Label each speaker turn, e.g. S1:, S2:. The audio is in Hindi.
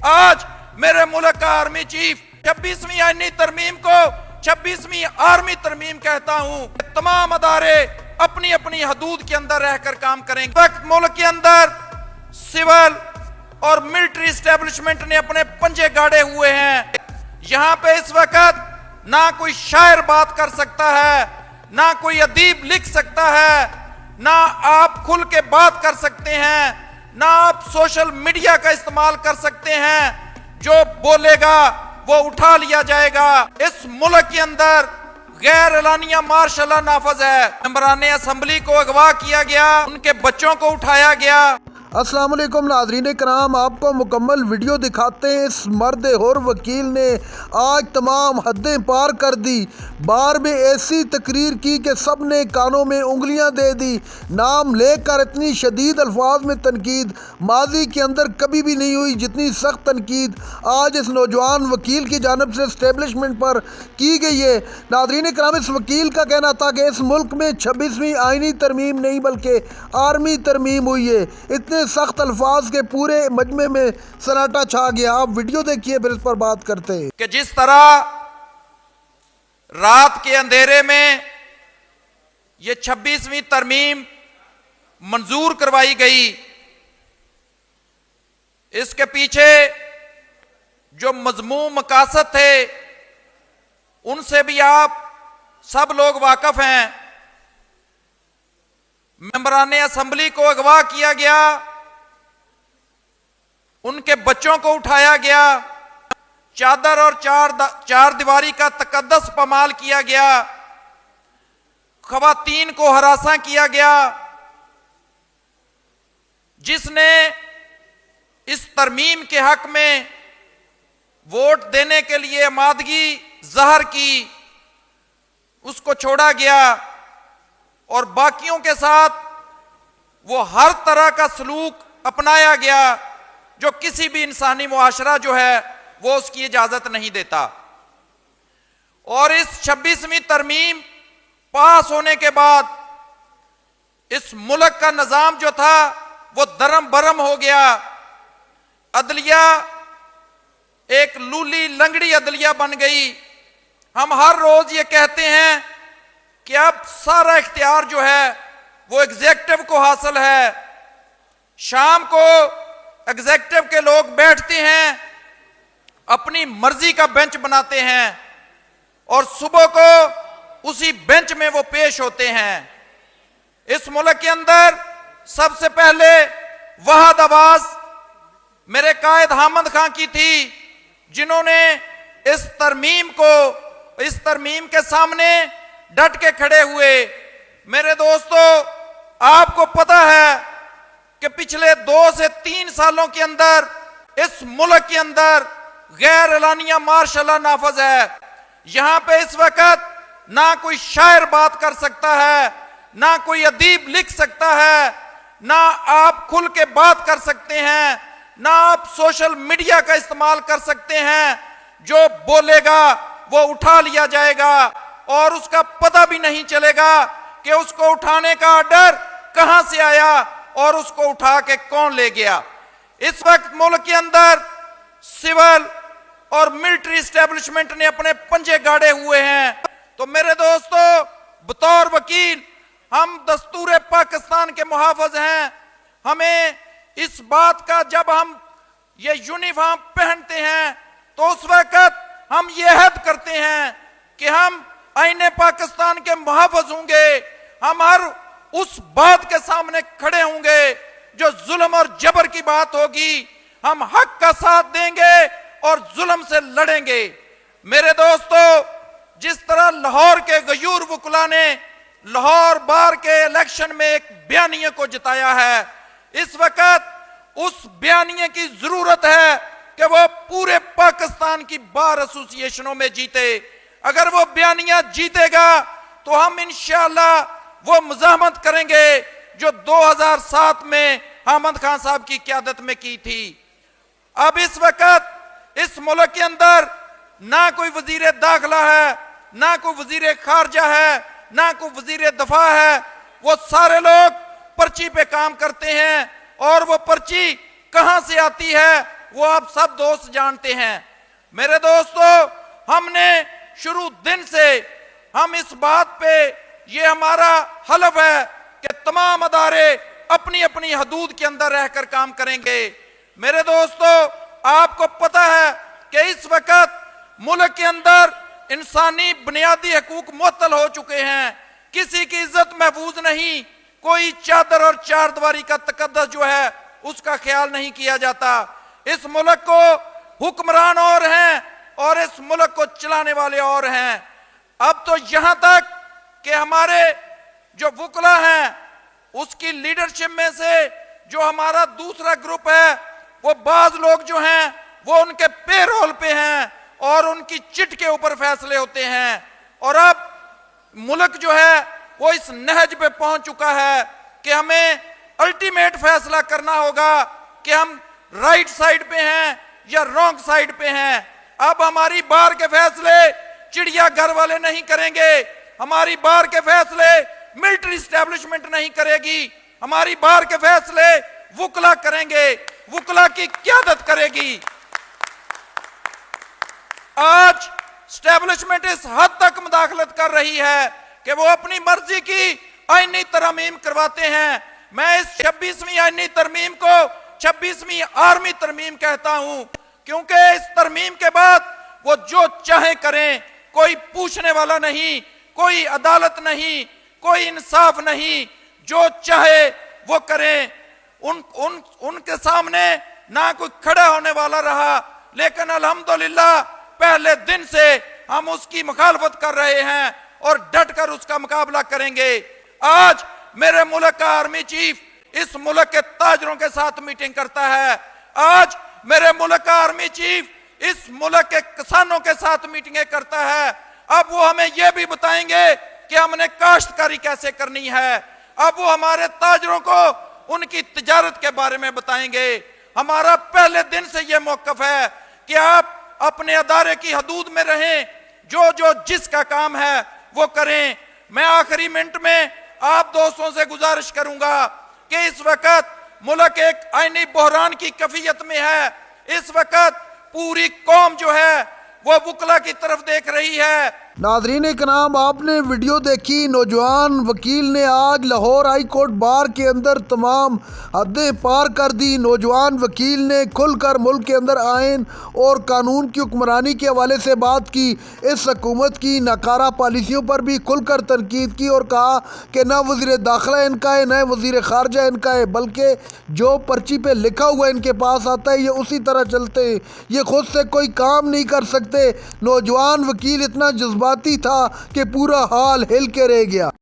S1: आज मेरे मुल्क का आर्मी चीफ 26वीं आईनी तरमीम को 26वीं आर्मी तरमीम कहता हूं। तमाम अदारे अपनी अपनी हदूद के अंदर रहकर काम करेंगे। इस वक्त मुल्क के अंदर सिविल और मिलिट्री एस्टेब्लिशमेंट ने अपने पंजे गाड़े हुए हैं। यहां पे इस वक्त ना कोई शायर बात कर सकता है, ना कोई अदीब लिख सकता है, ना आप खुल के बात कर सकते हैं, ना आप सोशल मीडिया का इस्तेमाल कर सकते हैं। जो बोलेगा वो उठा लिया जाएगा। इस मुल्क के अंदर गैर एलानिया मार्शल लॉ नाफज है। मेंबरान असेंबली को अगवा किया गया, उनके बच्चों को उठाया गया।
S2: अस्सलाम वालेकुम नाज़रीन कराम, आपको मुकम्मल वीडियो दिखाते हैं। इस मर्द और वकील ने आज तमाम हदें पार कर दी। बार में ऐसी तकरीर की कि सब ने कानों में उंगलियां दे दी। नाम लेकर इतनी शदीद अल्फाज में तनकीद माजी के अंदर कभी भी नहीं हुई जितनी सख्त तनकीद आज इस नौजवान वकील की जानब से इस्टेब्लिशमेंट पर की गई है। नाज़रीन कराम, इस वकील का कहना था कि इस मुल्क में 26वीं आईनी तरमीम नहीं बल्कि आर्मी तरमीम हुई है। इतने सख्त अल्फाज के पूरे मजमे में सन्नाटा छा गया। आप वीडियो देखिए, फिर इस पर बात करते हैं
S1: कि जिस तरह रात के अंधेरे में ये 26वीं तरमीम मंजूर करवाई गई, इसके पीछे जो मजमूम मकासद थे उनसे भी आप सब लोग वाकिफ हैं। मेंबरान असेंबली को अगवा किया गया, उनके बच्चों को उठाया गया, चादर और चार दीवारी का तकद्दस पमाल किया गया, खवातीन को हरासा किया गया। जिसने इस तरमीम के हक में वोट देने के लिए आमादगी ज़ाहिर की, उसको छोड़ा गया और बाकियों के साथ वो हर तरह का सलूक अपनाया गया जो किसी भी इंसानी मुआशरा जो है वो उसकी इजाजत नहीं देता। और इस 26वीं तरमीम पास होने के बाद इस मुल्क का निजाम जो था वो दरम बरम हो गया। अदलिया एक लूली लंगड़ी अदलिया बन गई। हम हर रोज ये कहते हैं कि अब सारा इख्तियार जो है वो एग्जेक्टिव को हासिल है। शाम को एग्जेक्टिव के लोग बैठते हैं, अपनी मर्जी का बेंच बनाते हैं और सुबह को उसी बेंच में वो पेश होते हैं। इस मुल्क के अंदर सबसे पहले वहाद आवाज मेरे कायद हामिद खान की थी, जिन्होंने इस तरमीम के सामने डट के खड़े हुए। मेरे दोस्तों, आपको पता है कि पिछले 2 से 3 सालों के अंदर इस मुल्क के अंदर गैर एलानिया मार्शल लॉ नाफज है। यहां पे इस वक्त ना कोई शायर बात कर सकता है, ना कोई अदीब लिख सकता है, ना आप खुल के बात कर सकते हैं, ना आप सोशल मीडिया का इस्तेमाल कर सकते हैं। जो बोलेगा वो उठा लिया जाएगा और उसका पता भी नहीं चलेगा कि उसको उठाने का ऑर्डर कहां से आया और उसको उठा के कौन ले गया। इस वक्त मुल्क के अंदर सिविल और मिलिट्री एस्टेब्लिशमेंट ने अपने पंजे गाड़े हुए हैं। तो मेरे दोस्तों, बतौर वकील हम दस्तूर पाकिस्तान के मुहाफिज हैं। हमें इस बात का, जब हम ये यूनिफॉर्म पहनते हैं तो उस वक्त हम ये हद करते हैं कि हम आईने पाकिस्तान के मुहाफिज होंगे। हम हर उस बात के सामने खड़े होंगे जो जुल्म और जबर की बात होगी। हम हक का साथ देंगे और जुल्म से लड़ेंगे। मेरे दोस्तों, जिस तरह लाहौर के गयूर वकुला ने लाहौर बार के इलेक्शन में एक बयानिए को जिताया है, इस वक्त उस बयानिए की जरूरत है कि वो पूरे पाकिस्तान की बार एसोसिएशनों में जीते। अगर वो बयानिया जीतेगा तो हम इंशाअल्लाह वो मुज़ाहमत करेंगे जो 2007 में हामिद खान साहब की क़यादत में की थी। अब इस वक्त इस मुल्क के अंदर ना कोई वजीर दाखिला है, ना कोई वजीर खारजा है, ना कोई वजीर दफा है। वो सारे लोग पर्ची पे काम करते हैं और वो पर्ची कहां से आती है वो आप सब दोस्त जानते हैं। मेरे दोस्तों, हमने शुरू दिन से हम इस बात पे, ये हमारा हलफ है कि तमाम अदारे अपनी अपनी हदूद के अंदर रहकर काम करेंगे। मेरे दोस्तों, आपको पता है कि इस वक्त मुल्क के अंदर इंसानी बुनियादी हकूक मुअत्तल हो चुके हैं। किसी की इज्जत महफूज नहीं, कोई चादर और चारदीवारी का तकद्दस जो है उसका ख्याल नहीं किया जाता। इस मुल्क को हुक्मरान और हैं और इस मुल्क को चलाने वाले और हैं। अब तो यहां तक कि हमारे जो वुकला हैं उसकी लीडरशिप में से जो हमारा दूसरा ग्रुप है, वो बाज लोग जो हैं वो उनके पेरोल पे हैं और उनकी चिट के ऊपर फैसले होते हैं। और अब मुल्क जो है वो इस नहज पे पहुंच चुका है कि हमें अल्टीमेट फैसला करना होगा कि हम राइट साइड पे हैं या रॉन्ग साइड पे हैं। अब हमारी बार के फैसले चिड़ियाघर वाले नहीं करेंगे, हमारी बार के फैसले मिलिट्री एस्टेब्लिशमेंट नहीं करेगी, हमारी बार के फैसले वुकला करेंगे, वुकला की क़यादत करेगी। आज एस्टेब्लिशमेंट इस हद तक मुदाखलत कर रही है कि वो अपनी मर्जी की आईनी तरमीम करवाते हैं। मैं इस 26वीं आईनी तरमीम को 26वीं आर्मी तरमीम कहता हूं, क्योंकि इस तरमीम के बाद वो जो चाहे करें, कोई पूछने वाला नहीं, कोई अदालत नहीं, कोई इंसाफ नहीं, जो चाहे वो करें। उनके सामने ना कोई खड़ा होने वाला रहा, लेकिन अल्हम्दुलिल्लाह पहले दिन से हम उसकी मुखालफत कर रहे हैं और डट कर उसका मुकाबला करेंगे। आज मेरे मुल्क का आर्मी चीफ इस मुल्क के ताजरों के साथ मीटिंग करता है। आज मेरे मुल्क का आर्मी चीफ इस मुल्क के किसानों के साथ मीटिंगें करता है। अब वो हमें यह भी बताएंगे कि हमने काश्तकारी कैसे करनी है। अब वो हमारे ताजरों को उनकी तिजारत के बारे में बताएंगे। हमारा पहले दिन से यह मौकफ है कि आप अपने अदारे की हदूद में रहें, जो जो जिसका काम है वो करें। मैं आखिरी मिनट में आप दोस्तों से गुजारिश करूंगा कि इस वक्त मुल्क एक आईनी बहरान की कैफियत में है। इस वक्त पूरी कौम जो है वो वुकला की तरफ देख रही है।
S2: नाजरीन इकराम, आपने वीडियो देखी। नौजवान वकील ने आज लाहौर हाई कोर्ट बार के अंदर तमाम हदें पार कर दी। नौजवान वकील ने खुलकर मुल्क के अंदर आइन और कानून की हुक्मरानी के हवाले से बात की। इस हुकूमत की नाकारा पॉलिसियों पर भी खुलकर तनकीद की और कहा कि न वज़ीर दाखिला इनका है, न वज़ीर ख़ारजा इनका है, बल्कि जो पर्ची पे लिखा हुआ इनके पास आता है ये उसी तरह चलते हैं, ये खुद से कोई काम नहीं कर सकते। नौजवान वकील इतना जज्बाती था कि पूरा हाल हिल के रह गया।